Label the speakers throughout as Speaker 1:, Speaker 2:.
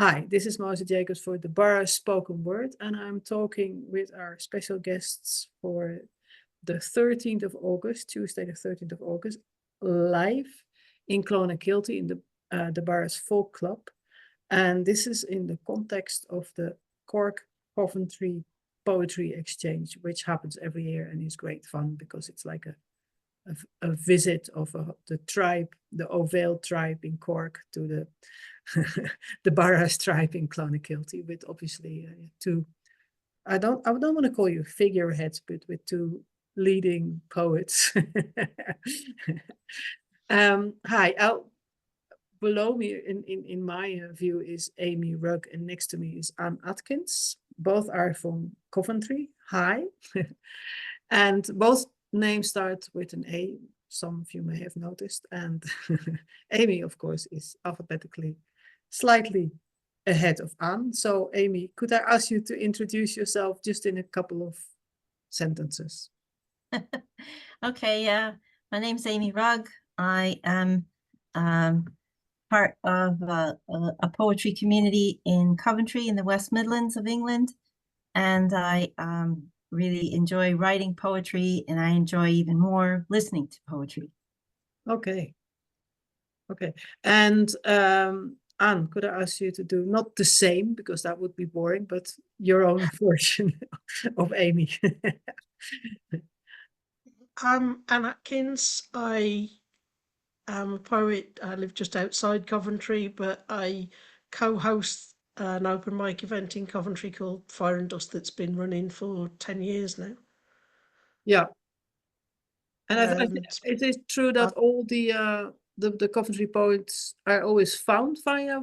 Speaker 1: Hi, this is Moza Jacobs for DeBarra Spoken Word, and I'm talking with our special guests for the 13th of August, Tuesday the 13th of August, live in Clonakilty in the DeBarra's Folk Club. And this is in the context of the Cork Coventry Poetry Exchange, which happens every year and is great fun because it's like a visit of the tribe, the Bhéal tribe in Cork to the DeBarra's tribe in Clonakilty, with obviously two, I don't want to call you figureheads, but with two leading poets. Hi, below me in my view is Amy Rugg, and next to me is Atkins. Both are from Coventry. Hi. And both names start with an A. Some of you may have noticed. And Amy, of course, is alphabetically slightly ahead of Anne. So Amy, could I ask you to introduce yourself just in a couple of sentences?
Speaker 2: Okay, yeah. My name's Amy Rugg. I am part of a poetry community in Coventry in the West Midlands of England. And I really enjoy writing poetry, and I enjoy even more listening to poetry.
Speaker 1: Okay. Okay. And Anne, could I ask you to do not the same, because that would be boring, but your own version of Amy?
Speaker 3: I'm Anne Atkins. I am a poet. I live just outside Coventry, but I co-host an open mic event in Coventry called Fire&Dust that's been running for 10 years now.
Speaker 1: Yeah. And it is true that all the Coventry poets are always found via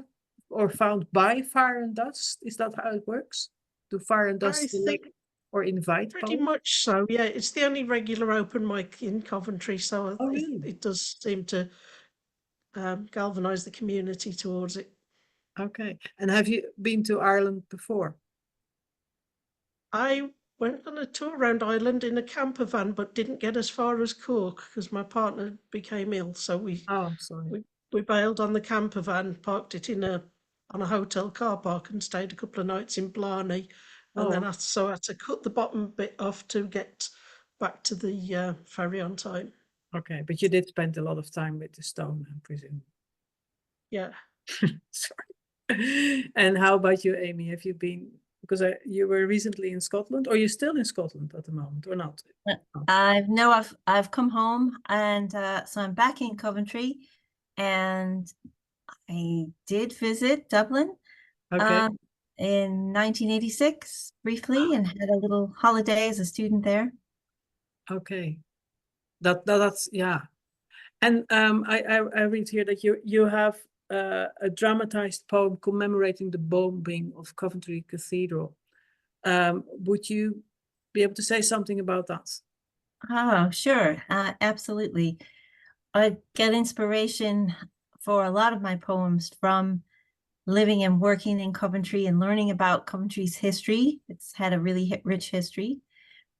Speaker 1: or found by Fire&Dust. Is that how it works? Do Fire&Dust select or invite
Speaker 3: pretty
Speaker 1: poets?
Speaker 3: much so, yeah. It's the only regular open mic in Coventry, so
Speaker 1: really?
Speaker 3: it does seem to galvanise the community towards it.
Speaker 1: Okay. And have you been to Ireland before?
Speaker 3: I went on a tour around Ireland in a camper van, but didn't get as far as Cork because my partner became ill. So we bailed on the camper van, parked it on a hotel car park, and stayed a couple of nights in Blarney, and then I had to cut the bottom bit off to get back to the ferry on time.
Speaker 1: Okay, but you did spend a lot of time with the stone, I presume.
Speaker 3: Yeah.
Speaker 1: Sorry. And how about you, Amy? Have you been? Because you were recently in Scotland, or you're still in Scotland at the moment, or not?
Speaker 2: I've come home, and so I'm back in Coventry, and I did visit Dublin in 1986 briefly, and had a little holiday as a student there.
Speaker 1: Okay, that's yeah. And I read here that you have a dramatized poem commemorating the bombing of Coventry Cathedral. Would you be able to say something about that?
Speaker 2: Oh, sure. Absolutely. I get inspiration for a lot of my poems from living and working in Coventry and learning about Coventry's history. It's had a really rich history,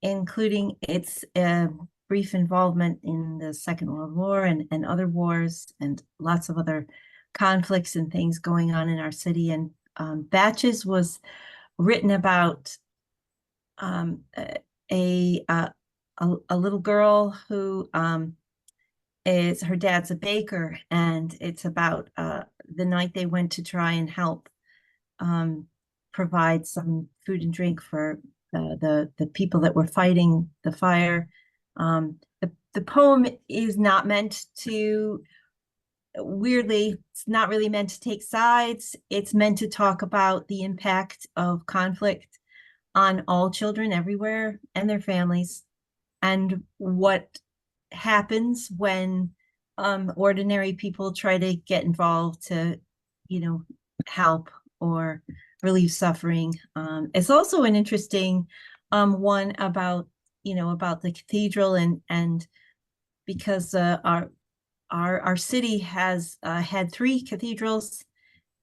Speaker 2: including its brief involvement in the Second World War and other wars, and lots of other conflicts and things going on in our city. And Batches was written about a little girl who her dad's a baker, and it's about the night they went to try and help provide some food and drink for the people that were fighting the fire. The poem is not meant to, weirdly, it's not really meant to take sides. It's meant to talk about the impact of conflict on all children everywhere and their families, and what happens when ordinary people try to get involved to, help or relieve suffering. It's also an interesting one about the cathedral, and because our city has had 3 cathedrals,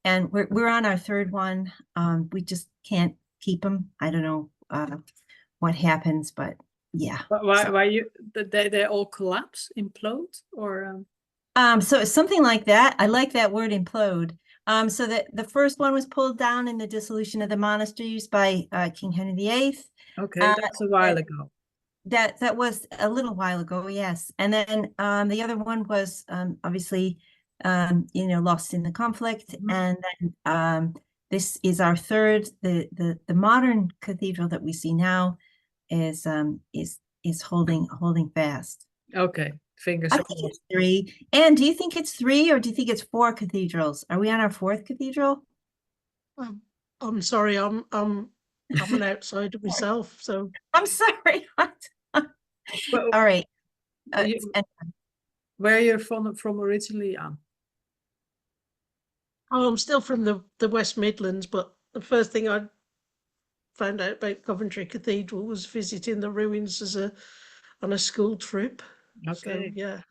Speaker 2: and we're on our 3rd one. We just can't keep them. I don't know what happens, but yeah.
Speaker 1: Why they all collapse, implode, or?
Speaker 2: So it's something like that. I like that word, implode. So the first one was pulled down in the dissolution of the monasteries by King Henry VIII.
Speaker 1: Okay, that's a while ago.
Speaker 2: That was a little while ago, yes. And then the other one was obviously lost in the conflict. And then this is our third. The modern cathedral that we see now is holding fast.
Speaker 1: Okay, fingers
Speaker 2: I think it's 3. And do you think it's 3 or do you think it's 4 cathedrals? Are we on our 4th cathedral?
Speaker 3: I'm sorry, I'm an outsider myself, so
Speaker 2: I'm sorry.
Speaker 1: Well,
Speaker 2: all right.
Speaker 1: Where you're from originally, Anne?
Speaker 3: Oh, I'm still from the West Midlands, but the first thing I found out about Coventry Cathedral was visiting the ruins on a school trip.
Speaker 1: Okay.
Speaker 3: So, yeah.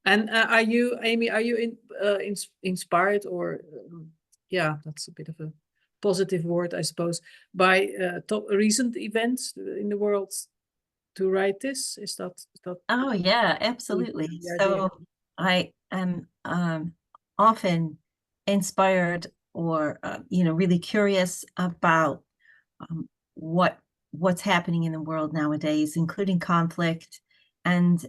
Speaker 1: And are you, Amy, are you inspired or, yeah, that's a bit of a positive word, I suppose, by recent events in the world to write this? Is that?
Speaker 2: Oh yeah, absolutely. So I am often inspired or really curious about what's happening in the world nowadays, including conflict, and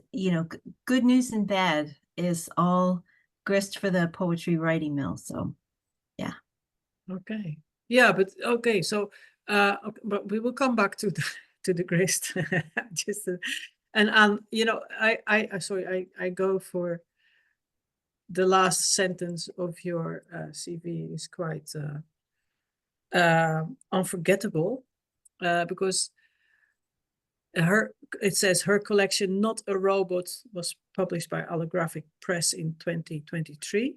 Speaker 2: good news and bad is all grist for the poetry writing mill. So yeah.
Speaker 1: Okay. Yeah, but okay. So but we will come back to the grist. Just and I go for the last sentence of your CV is quite unforgettable because it says her collection Not a Robot was published by Allographic Press in 2023.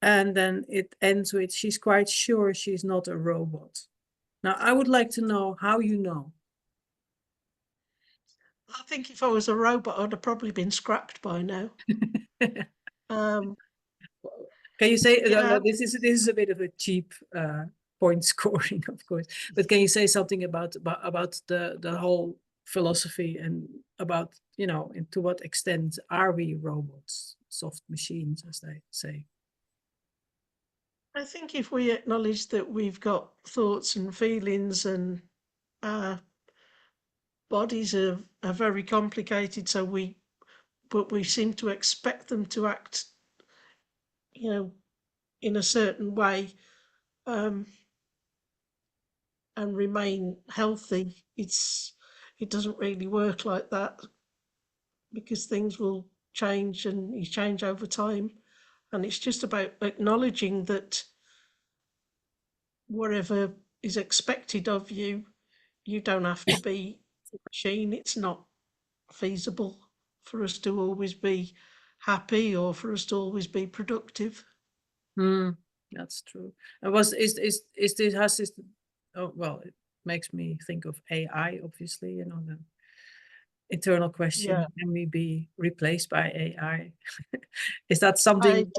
Speaker 1: And then it ends with, she's quite sure she's not a robot. Now, I would like to know how you know.
Speaker 3: I think if I was a robot, I'd have probably been scrapped by now.
Speaker 1: Can you say, yeah. This is a bit of a cheap point scoring, of course, but can you say something about the whole philosophy and about, and to what extent are we robots, soft machines, as they say?
Speaker 3: I think if we acknowledge that we've got thoughts and feelings and our bodies are very complicated, but we seem to expect them to act, in a certain way, and remain healthy. It doesn't really work like that because things will change and you change over time. And it's just about acknowledging that whatever is expected of you, you don't have to be a machine. It's not feasible for us to always be happy or for us to always be productive.
Speaker 1: That's true. And has this? Oh well, it makes me think of AI. Obviously, the eternal question:
Speaker 3: Yeah.
Speaker 1: Can we be replaced by AI? Is that something?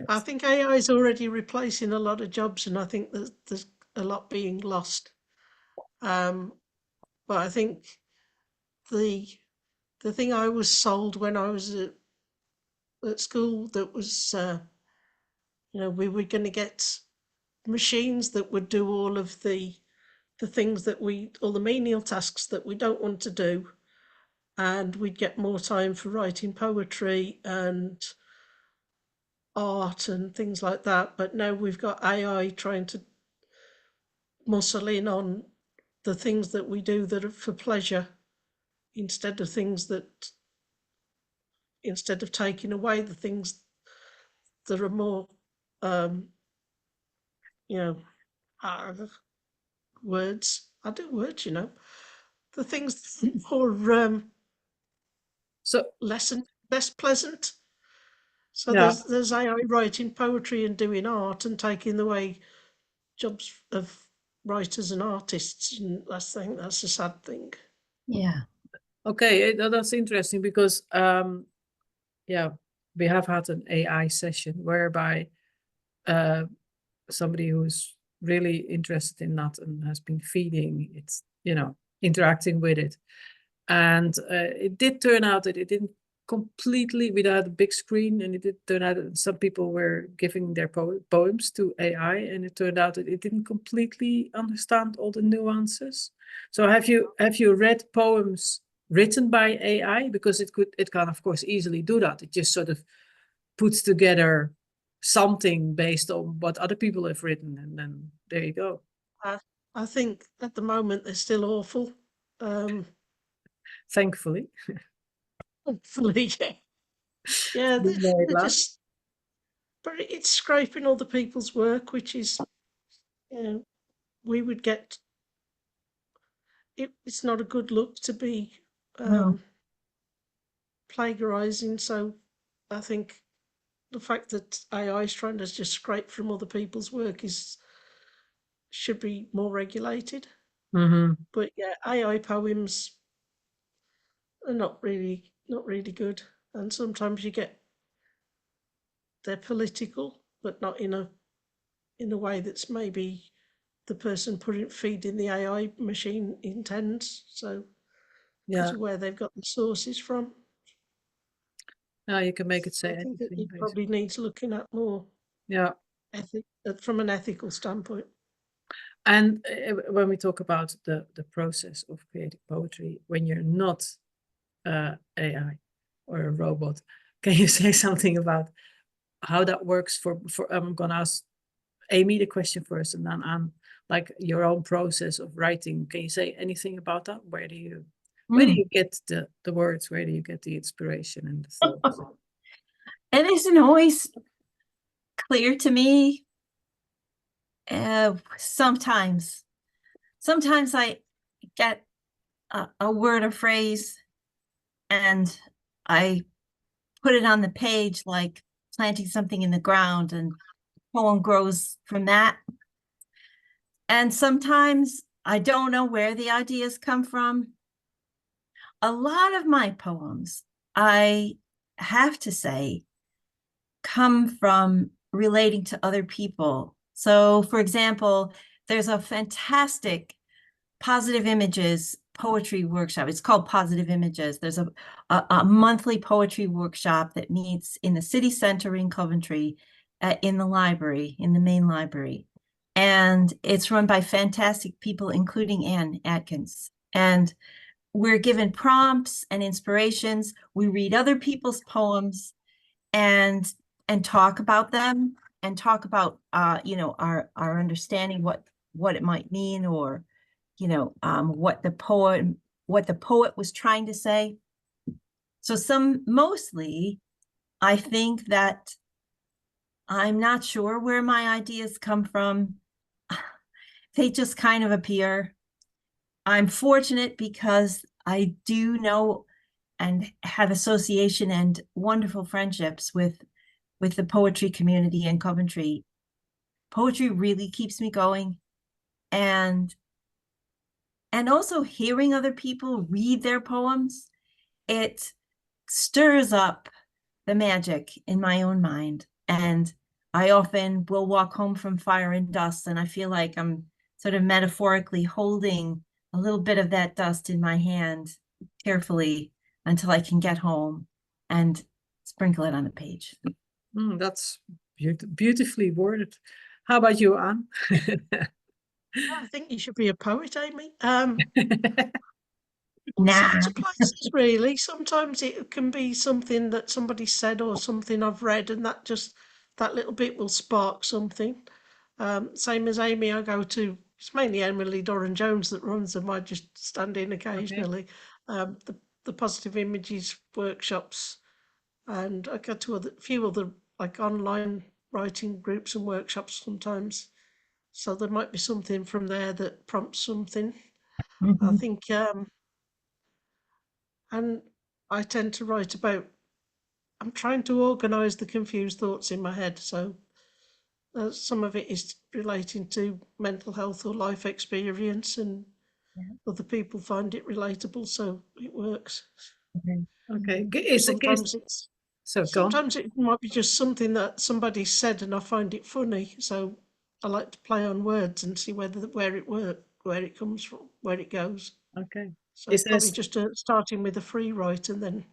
Speaker 3: I think AI is already replacing a lot of jobs, and I think there's a lot being lost. But I think the thing I was sold when I was at school that was, we were going to get machines that would do all of the things that all the menial tasks that we don't want to do, and we'd get more time for writing poetry and art and things like that. But now we've got AI trying to muscle in on the things that we do that are for pleasure instead of taking away the things that are more words. I do words, the things more less pleasant. So yeah. There's AI writing poetry and doing art and taking away jobs of writers and artists, and I think that's a sad thing.
Speaker 2: Yeah.
Speaker 1: Okay, that's interesting because we have had an AI session whereby somebody who's really interested in that and has been feeding it, interacting with it, and it did turn out that it didn't completely without a big screen, and it did turn out that some people were giving their poems to AI, and it turned out that it didn't completely understand all the nuances. So have you read poems written by AI? Because it can of course easily do that. It just sort of puts together something based on what other people have written, and then there you go.
Speaker 3: I think at the moment they're still awful.
Speaker 1: Thankfully.
Speaker 3: Hopefully, yeah. Yeah, they're just, but it's scraping other people's work, which is, you know, we would get, it's not a good look to be plagiarizing. So I think the fact that AI is trying to just scrape from other people's work should be more regulated. But yeah, AI poems are not really good, and sometimes they're political, but not in a way that's maybe the person feeding the AI machine intends. So because of where they've got the sources from.
Speaker 1: Now you can make it say
Speaker 3: I think
Speaker 1: anything.
Speaker 3: it probably needs looking at more.
Speaker 1: Yeah.
Speaker 3: From an ethical standpoint.
Speaker 1: And when we talk about the process of creating poetry, when you're not AI or a robot, can you say something about how that works for I'm gonna ask Amy the question first, and then like your own process of writing. Can you say anything about that? Where do you get the words? Where do you get the inspiration and the thoughts?
Speaker 2: It isn't always clear to me. Sometimes I get a word or phrase and I put it on the page, like planting something in the ground, and the poem grows from that. And sometimes I don't know where the ideas come from. A lot of my poems, I have to say, come from relating to other people. So, for example, there's a fantastic Positive Images poetry workshop. It's called Positive Images. There's a monthly poetry workshop that meets in the city center in Coventry, in the library, in the main library. And it's run by fantastic people, including Atkins. And we're given prompts and inspirations. We read other people's poems and talk about them, and talk about our understanding what it might mean, or what the poet was trying to say. So mostly I think that I'm not sure where my ideas come from. They just kind of appear. I'm fortunate because I do know and have association and wonderful friendships with the poetry community in Coventry. Poetry really keeps me going. And also hearing other people read their poems, it stirs up the magic in my own mind. And I often will walk home from Fire&Dust, and I feel like I'm sort of metaphorically holding a little bit of that dust in my hand carefully until I can get home and sprinkle it on the page.
Speaker 1: That's beautifully worded. How about you, Anne?
Speaker 3: I think you should be a poet, Amy.
Speaker 2: Nah.
Speaker 3: To places, really. Sometimes it can be something that somebody said or something I've read, and that little bit will spark something. Same as Amy, I go to, it's mainly Emilie Lauren Jones that runs them. I just stand in occasionally. The Positive Images workshops, and I go to a few other like online writing groups and workshops sometimes. So there might be something from there that prompts something. I think, and I tend to write about, I'm trying to organise the confused thoughts in my head. So some of it is relating to mental health or life experience, and other people find it relatable, so it works.
Speaker 1: Okay.
Speaker 3: Sometimes it might be just something that somebody said and I find it funny, so I like to play on words and see where it comes from, where it goes.
Speaker 1: Okay.
Speaker 3: So probably just starting with a free write and then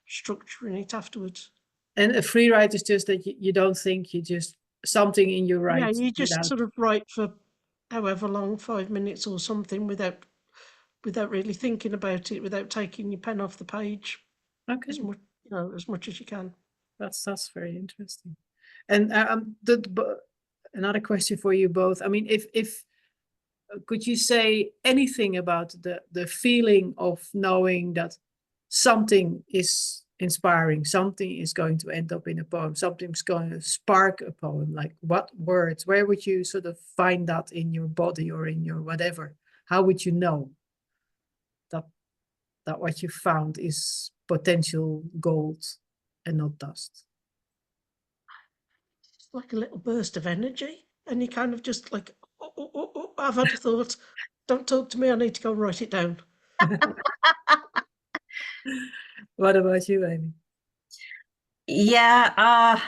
Speaker 3: structuring it afterwards.
Speaker 1: And a free write is just that you don't think, you just something in your write.
Speaker 3: Yeah, you just
Speaker 1: without...
Speaker 3: sort of write for however long, 5 minutes or something, without really thinking about it, without taking your pen off the page.
Speaker 1: Okay.
Speaker 3: As much, you know, as much as you can.
Speaker 1: That's very interesting. And another question for you both. I mean, if could you say anything about the feeling of knowing that something is inspiring, something is going to end up in a poem, something's going to spark a poem? Like what words? Where would you sort of find that in your body or in your whatever? How would you know that what you found is potential gold and not dust?
Speaker 3: It's like a little burst of energy, and you kind of just like, oh, I've had a thought. Don't talk to me. I need to go and write it down.
Speaker 1: What about you, Amy?
Speaker 2: Yeah, I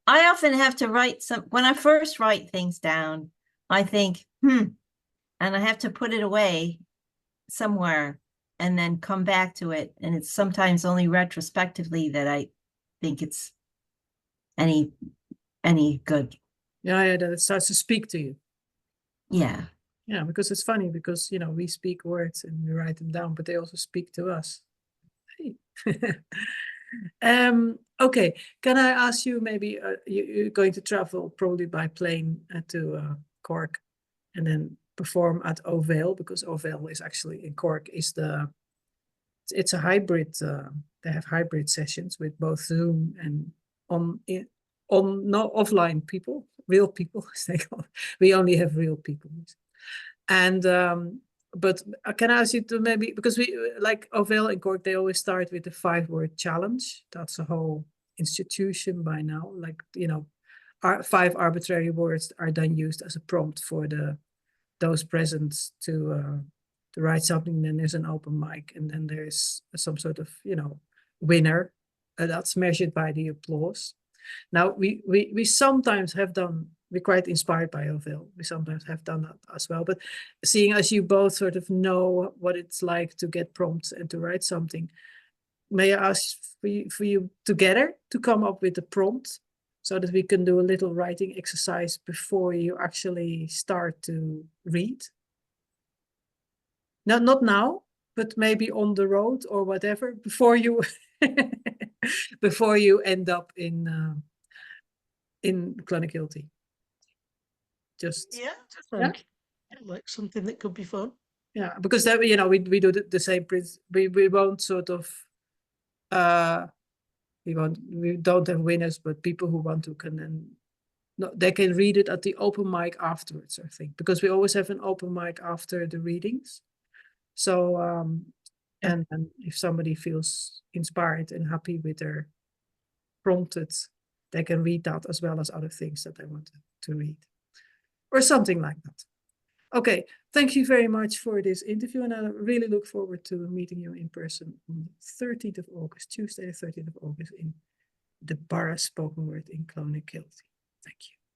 Speaker 2: often have to write when I first write things down, I think, and I have to put it away somewhere and then come back to it. And it's sometimes only retrospectively that I think it's any good.
Speaker 1: Yeah, that it starts to speak to you.
Speaker 2: Yeah.
Speaker 1: Yeah, because it's funny because, you know, we speak words and we write them down, but they also speak to us. Hey. Okay, can I ask you, maybe you're going to travel probably by plane to Cork and then perform at Bhéal, because Bhéal is actually in Cork, it's a hybrid, they have hybrid sessions with both Zoom and on no offline people, real people. We only have real people. And but can I ask you to maybe, because we like Bhéal and Cork, they always start with the 5-word challenge. That's a whole institution by now. Like, you know, 5 arbitrary words are then used as a prompt for those present to write something. Then there's an open mic, and then there's some sort of, you know, winner that's measured by the applause. Now we sometimes have done. We're quite inspired by Bhéal. We sometimes have done that as well. But seeing as you both sort of know what it's like to get prompts and to write something, may I ask for you together to come up with a prompt so that we can do a little writing exercise before you actually start to read? Not now, but maybe on the road or whatever, before you before you end up in Clonakilty. Just
Speaker 3: yeah, like something that could be fun.
Speaker 1: Yeah, because that, you know, we do the same principle. We won't sort of we don't have winners, but people who want to can then, no, they can read it at the open mic afterwards, I think, because we always have an open mic after the readings. So and if somebody feels inspired and happy with their prompted, they can read that as well as other things that they want to read, or something like that. Okay, thank you very much for this interview, and I really look forward to meeting you in person on the 13th of August, Tuesday the 13th of August, in DeBarra Spoken Word in Clonakilty. Thank you.